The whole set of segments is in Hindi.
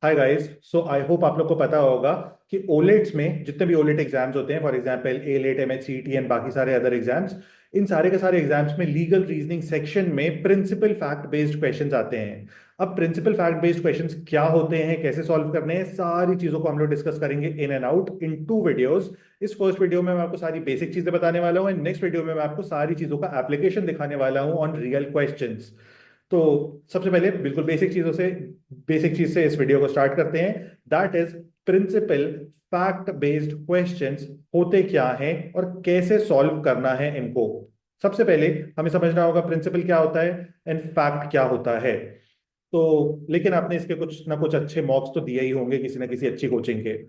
Hi guys. So I hope आप लोग को पता होगा कि ओलेट्स में जितने भी ओलेट एग्जाम्स होते हैं, for example AILET, M H C T and बाकी सारे अदर एग्जाम्स, इन सारे के सारे एग्जाम्स में लीगल रीजनिंग सेक्शन में प्रिंसिपल फैक्ट बेस्ड क्वेश्चंस आते हैं। अब प्रिंसिपल फैक्ट बेस्ड क्वेश्चंस क्या होते हैं, कैसे सॉल्व करने हैं, सारी चीजों को हम लोग डिस्कस करेंगे in and out in two videos. इस फर्स्ट वीडियो में मैं आपको सारी बेसिक चीजें बताने वाला हूँ एंड नेक्स्ट वीडियो में मैं आपको सारी चीजों का एप्लीकेशन दिखाने वाला हूँ ऑन रियल क्वेश्चंस। तो सबसे पहले बिल्कुल बेसिक चीज से इस वीडियो को स्टार्ट करते हैं। That is principle fact based questions होते क्या हैं और कैसे सॉल्व करना है इनको। सबसे पहले हमें समझना होगा प्रिंसिपल क्या होता है एंड फैक्ट क्या होता है। तो लेकिन आपने इसके कुछ ना कुछ अच्छे मॉक्स तो दिए ही होंगे किसी ना किसी अच्छी कोचिंग के।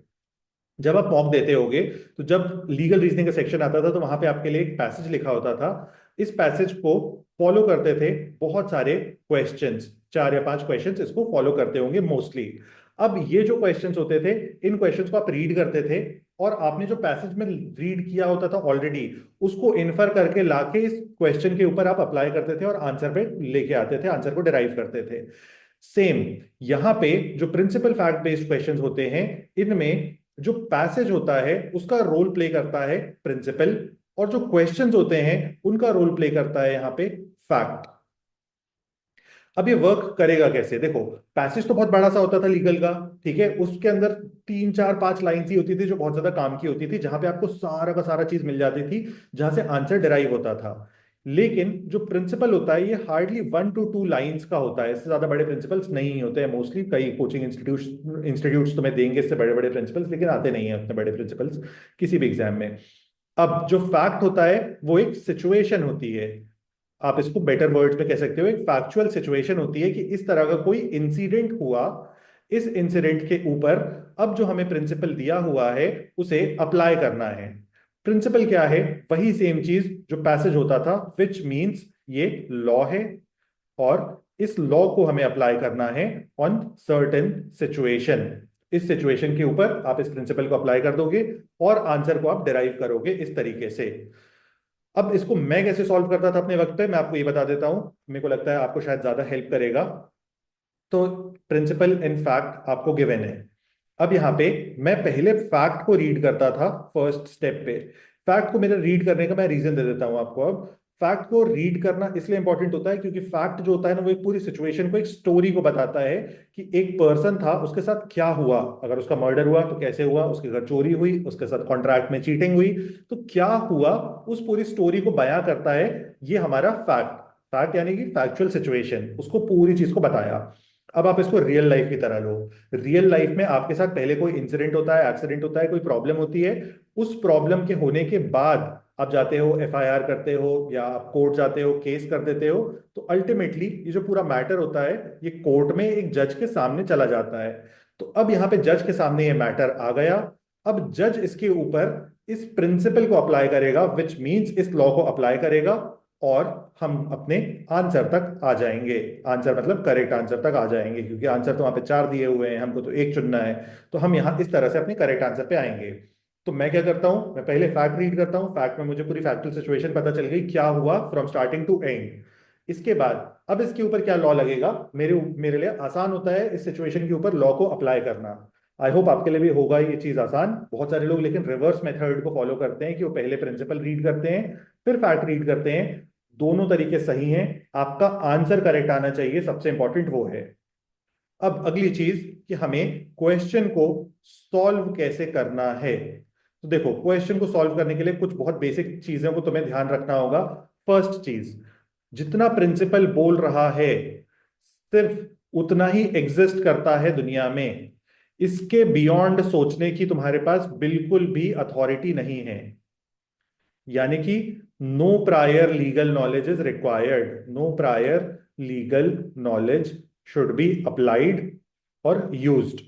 जब आप मॉक देते होगे तो जब लीगल रीजनिंग का सेक्शन आता था तो वहां पे आपके लिए एक पैसेज लिखा होता था। इस पैसेज को फॉलो करते थे बहुत सारे क्वेश्चंस, 4 या 5 क्वेश्चंस इसको फॉलो करते होंगे मोस्टली। अब ये जो क्वेश्चंस होते थे, इन क्वेश्चंस को आप रीड करते थे और आपने जो पैसेज में रीड किया होता था ऑलरेडी, उसको इन्फर करके लाके इस क्वेश्चन के ऊपर आप अप्लाई करते थे और आंसर पे लेके आते थे, आंसर को डिराइव करते थे। सेम यहां पे जो प्रिंसिपल फैक्ट बेस्ड क्वेश्चंस होते हैं, इनमें जो पैसेज होता है उसका रोल प्ले करता है प्रिंसिपल, और जो क्वेश्चंस होते हैं उनका रोल प्ले करता है यहाँ पे फैक्ट। अब ये वर्क करेगा कैसे, देखो। पैसेज तो बहुत बड़ा सा होता था लीगल का, ठीक है। उसके अंदर 3 4 5 लाइन ही होती थी जो बहुत ज्यादा काम की होती थी, जहां पे आपको सारा का सारा चीज मिल जाती थी, जहां से आंसर डिराइव होता था। लेकिन जो प्रिंसिपल होता है ये हार्डली 1 to 2 लाइंस का होता है, इससे ज्यादा बड़े प्रिंसिपल्स नहीं होते हैं मोस्टली। कई कोचिंग इंस्टीट्यूट्स तुम्हें देंगे इससे बड़े बड़े प्रिंसिपल्स, लेकिन आते नहीं है उतने बड़े प्रिंसिपल्स किसी भी एग्जाम में। अब जो फैक्ट होता है वो एक सिचुएशन होती है। आप इसको बेटर वर्ड्स में कह सकते हो, एक फैक्चुअल सिचुएशन होती है कि इस तरह का कोई इंसिडेंट हुआ। इस इंसिडेंट के ऊपर अब जो हमें प्रिंसिपल दिया हुआ है उसे अप्लाई करना है। प्रिंसिपल क्या है, वही सेम चीज जो पैसेज होता था, विच मींस ये लॉ है। और इस लॉ को हमें अप्लाई करना है ऑन सर्टेन सिचुएशन। इस सिचुएशन के ऊपर आप इस प्रिंसिपल को अप्लाई कर दोगे और आंसर को आप डिराइव करोगे इस तरीके से। अब इसको मैं कैसे सॉल्व करता था अपने वक्त पे, मैं आपको ये बता देता हूं, मेरे को लगता है आपको शायद ज्यादा हेल्प करेगा। तो प्रिंसिपल इन फैक्ट आपको गिवन है। अब यहाँ पे मैं पहले फैक्ट को रीड करता था फर्स्ट स्टेप पे। फैक्ट को मेरे रीड करने का मैं रीजन दे देता हूं आपको। अब फैक्ट को रीड करना इसलिए इंपॉर्टेंट होता है क्योंकि फैक्ट जो होता है ना, वो एक पूरी सिचुएशन को, एक स्टोरी को बताता है कि एक पर्सन था, उसके साथ क्या हुआ। अगर उसका मर्डर हुआ तो कैसे हुआ, उसके घर चोरी हुई, उसके साथ कॉन्ट्रैक्ट में चीटिंग हुई, तो क्या हुआ, उस पूरी स्टोरी को बयां करता है ये हमारा फैक्ट। फैक्ट यानी कि फैक्चुअल सिचुएशन, उसको पूरी चीज को बताया। अब आप इसको रियल लाइफ की तरह लो। रियल लाइफ में आपके साथ पहले कोई इंसिडेंट होता है, एक्सीडेंट होता है, कोई प्रॉब्लम होती है। उस प्रॉब्लम के होने के बाद आप जाते हो, एफआईआर करते हो या आप कोर्ट जाते हो, केस कर देते हो। तो अल्टीमेटली ये जो पूरा मैटर होता है ये कोर्ट में एक जज के सामने चला जाता है। तो अब यहाँ पे जज के सामने ये मैटर आ गया। अब जज इसके ऊपर इस प्रिंसिपल को अप्लाई करेगा, विच मींस इस लॉ को अप्लाई करेगा, और हम अपने आंसर तक आ जाएंगे। आंसर मतलब करेक्ट आंसर तक आ जाएंगे, क्योंकि आंसर तो वहां पे 4 दिए हुए हैं, हमको तो एक चुनना है। तो हम यहाँ इस तरह से अपने करेक्ट आंसर पे आएंगे। तो मैं क्या करता हूँ, मैं पहले फैक्ट रीड करता हूँ। फैक्ट में मुझे पूरी फैक्चुअल सिचुएशन पता चल गई, क्या हुआ फ्रॉम स्टार्टिंग टू एंड। इसके बाद अब इसके ऊपर क्या लॉ लगेगा, मेरे मेरे लिए आसान होता है इस सिचुएशन के ऊपर लॉ को अप्लाई करना। आई होप आपके लिए भी होगा ये चीज आसान। बहुत सारे लोग लेकिन रिवर्स मेथड को फॉलो करते हैं कि वो पहले प्रिंसिपल रीड करते हैं फिर फैक्ट रीड करते हैं। दोनों तरीके सही हैं, आपका आंसर करेक्ट आना चाहिए, सबसे इंपॉर्टेंट वो है। अब अगली चीज कि हमें क्वेश्चन को सॉल्व कैसे करना है। तो देखो, क्वेश्चन को सॉल्व करने के लिए कुछ बहुत बेसिक चीजों को तुम्हें ध्यान रखना होगा। फर्स्ट चीज, जितना प्रिंसिपल बोल रहा है सिर्फ उतना ही एग्जिस्ट करता है दुनिया में। इसके बियॉन्ड सोचने की तुम्हारे पास बिल्कुल भी अथॉरिटी नहीं है। यानी कि no prior legal knowledge is required, no prior legal knowledge should be applied और यूज्ड।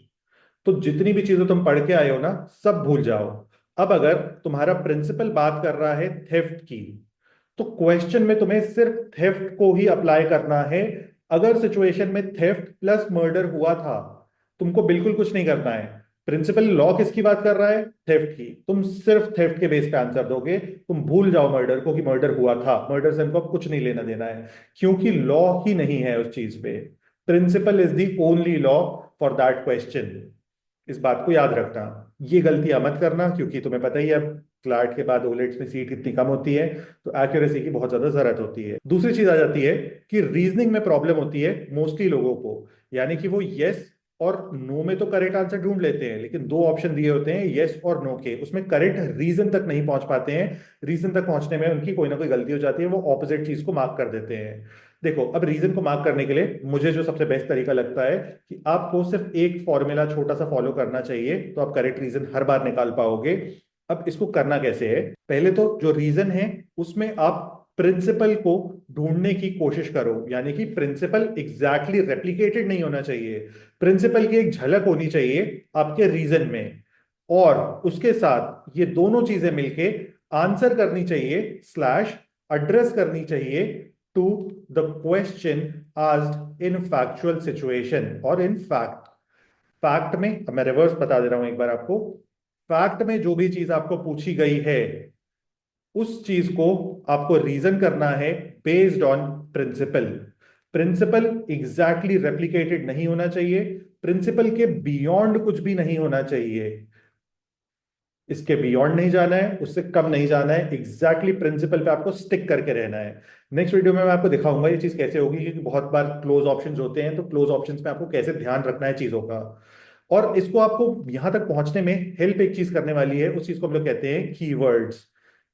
तो जितनी भी चीजें तुम पढ़ के आए हो ना, सब भूल जाओ। अब अगर तुम्हारा प्रिंसिपल बात कर रहा है थेफ्ट की, तो क्वेश्चन में तुम्हें सिर्फ थेफ्ट को ही अप्लाई करना है। अगर सिचुएशन में थेफ्ट प्लस मर्डर हुआ था, तुमको बिल्कुल कुछ नहीं करना है। प्रिंसिपल लॉ किसकी बात कर रहा है, थेफ्ट की, तुम सिर्फ थेफ्ट के बेस पे आंसर दोगे। तुम भूल जाओ मर्डर को कि मर्डर हुआ था, मर्डर से हमको अब कुछ नहीं लेना देना है, क्योंकि लॉ ही नहीं है उस चीज पे। Principle is the only law. For that question. इस बात को याद रखना, ये गलतियां मत करना, क्योंकि तुम्हें पता ही है अब क्लार्ट के बाद ओलेट्स में सीट कितनी कम होती है, तो एक्यूरेसी की बहुत ज्यादा जरूरत होती है। दूसरी चीज आ जाती है कि रीजनिंग में प्रॉब्लम होती है मोस्टली लोगों को, यानी कि वो यस और नो में तो करेक्ट आंसर ढूंढ लेते हैं, लेकिन दो ऑप्शन दिए होते हैं यस और नो के, उसमें करेक्ट रीजन तक नहीं पहुंच पाते हैं। रीजन तक पहुंचने में उनकी कोई ना कोई गलती हो जाती है, वो ऑपोजिट चीज को मार्क कर देते हैं। देखो, अब रीजन को मार्क करने के लिए मुझे जो सबसे बेस्ट तरीका लगता है कि आपको सिर्फ एक फॉर्मूला छोटा सा फॉलो करना चाहिए, तो आप करेक्ट रीजन हर बार निकाल पाओगे। अब इसको करना कैसे है? पहले तो जो रीजन है उसमें आप प्रिंसिपल को ढूंढने की कोशिश करो, यानी कि प्रिंसिपल एग्जैक्टली रेप्लिकेटेड नहीं होना चाहिए, प्रिंसिपल की एक झलक होनी चाहिए आपके रीजन में, और उसके साथ ये दोनों चीजें मिलके आंसर करनी चाहिए स्लैश एड्रेस करनी चाहिए to the question asked in factual situation और इन फैक्ट। फैक्ट में, अब मैं रिवर्स बता दे रहा हूं एक बार आपको, फैक्ट में जो भी चीज आपको पूछी गई है उस चीज को आपको रीजन करना है based on principle. Principle exactly replicated नहीं होना चाहिए, प्रिंसिपल के बियॉन्ड कुछ भी नहीं होना चाहिए, इसके बियॉन्ड नहीं जाना है, उससे कम नहीं जाना है, एग्जैक्टली प्रिंसिपल पे आपको स्टिक करके रहना है। नेक्स्ट वीडियो में मैं आपको दिखाऊंगा ये चीज कैसे होगी, क्योंकि बहुत बार क्लोज ऑप्शंस होते हैं, तो क्लोज ऑप्शंस में आपको कैसे ध्यान रखना है चीजों का। और इसको आपको यहां तक पहुंचने में हेल्प एक चीज करने वाली है, उस चीज को हम लोग कहते हैं कीवर्ड्स।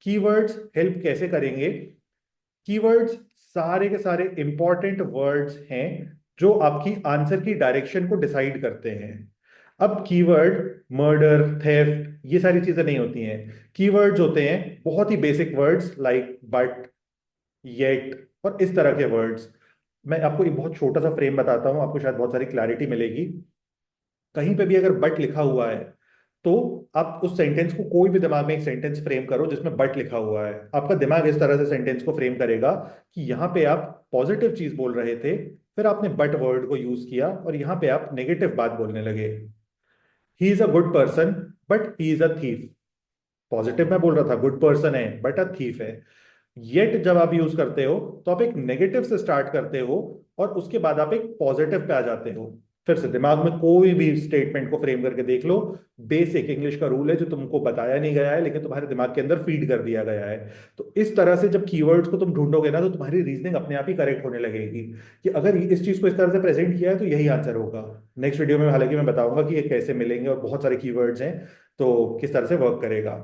कीवर्ड्स हेल्प कैसे करेंगे? कीवर्ड्स सारे के सारे इंपॉर्टेंट वर्ड्स हैं जो आपकी आंसर की डायरेक्शन को डिसाइड करते हैं। अब कीवर्ड मर्डर, थेफ्ट, ये सारी चीजें नहीं होती हैं। कीवर्ड्स होते हैं बहुत ही basic words like but, yet और इस तरह के वर्ड्स। मैं आपको एक बहुत छोटा सा फ्रेम बताता हूं, आपको शायद बहुत सारी क्लैरिटी मिलेगी। कहीं पे भी अगर बट लिखा हुआ है, तो आप उस सेंटेंस को, कोई भी दिमाग में एक सेंटेंस फ्रेम करो जिसमें बट लिखा हुआ है, आपका दिमाग इस तरह से सेंटेंस को फ्रेम करेगा कि यहाँ पे आप पॉजिटिव चीज बोल रहे थे, फिर आपने बट वर्ड को यूज किया और यहाँ पे आप नेगेटिव बात बोलने लगे। He is a good person but he is a thief. Positive में बोल रहा था गुड पर्सन है बट अ थीफ है। येट जब आप यूज करते हो तो आप एक नेगेटिव से स्टार्ट करते हो और उसके बाद आप एक पॉजिटिव पे आ जाते हो। फिर से दिमाग में कोई भी स्टेटमेंट को फ्रेम करके देख लो, बेसिक इंग्लिश का रूल है जो तुमको बताया नहीं गया है लेकिन तुम्हारे दिमाग के अंदर फीड कर दिया गया है। तो इस तरह से जब कीवर्ड्स को तुम ढूंढोगे ना, तो तुम्हारी रीजनिंग अपने आप ही करेक्ट होने लगेगी कि अगर इस चीज को इस तरह से प्रेजेंट किया है तो यही आंसर होगा। नेक्स्ट वीडियो में हालांकि मैं बताऊंगा कि ये कैसे मिलेंगे और बहुत सारे कीवर्ड्स हैं, तो किस तरह से वर्क करेगा।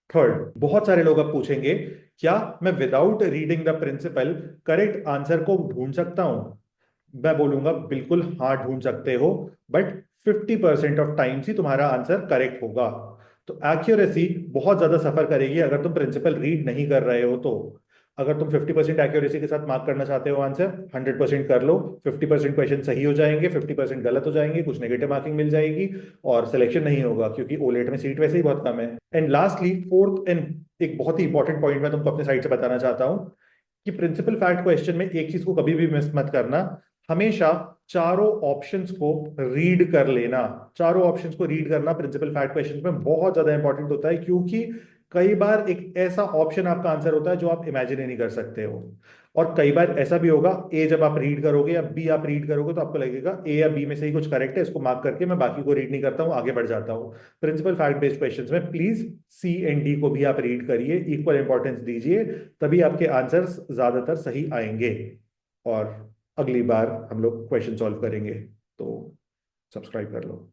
थर्ड, बहुत सारे लोग अब पूछेंगे क्या मैं without reading the principle correct answer को ढूंढ सकता हूं? मैं बोलूंगा बिल्कुल हाँ, ढूंढ सकते हो, बट 50% ऑफ टाइम्स ही तुम्हारा आंसर करेक्ट होगा। तो एक्यूरेसी बहुत ज्यादा सफर करेगी अगर तुम प्रिंसिपल रीड नहीं कर रहे हो तो। अगर तुम 50% एक्यूरेसी के साथ मार्क करना चाहते हो आंसर, 100% कर लो। 50% क्वेश्चन सही हो जाएंगे, 50% गलत हो जाएंगे, कुछ नेगेटिव मार्किंग मिल जाएगी और सिलेक्शन नहीं होगा, क्योंकि ओलेट में सीट वैसे ही बहुत कम है। एंड लास्टली, फोर्थ एंड एक बहुत ही इंपॉर्टेंट पॉइंट मैं तुमको अपने साइड से बताना चाहता हूँ कि प्रिंसिपल फैक्ट क्वेश्चन में एक चीज को कभी भी मिस मत करना, हमेशा चारों ऑप्शंस को रीड कर लेना। चारों ऑप्शंस को रीड करना प्रिंसिपल फैक्ट क्वेश्चन में बहुत ज्यादा इंपॉर्टेंट होता है, क्योंकि कई बार एक ऐसा ऑप्शन आपका आंसर होता है जो आप इमेजिन ही नहीं कर सकते हो। और कई बार ऐसा भी होगा, ए जब आप रीड करोगे या बी आप रीड करोगे तो आपको लगेगा ए या बी में से ही कुछ करेक्ट है, इसको मार्क करके मैं बाकी को रीड नहीं करता हूँ, आगे बढ़ जाता हूँ। प्रिंसिपल फैक्ट बेस्ड क्वेश्चंस में प्लीज सी एंड डी को भी आप रीड करिए, इक्वल इंपॉर्टेंस दीजिए, तभी आपके आंसर्स ज्यादातर सही आएंगे। और अगली बार हम लोग क्वेश्चन सॉल्व करेंगे, तो सब्सक्राइब कर लो।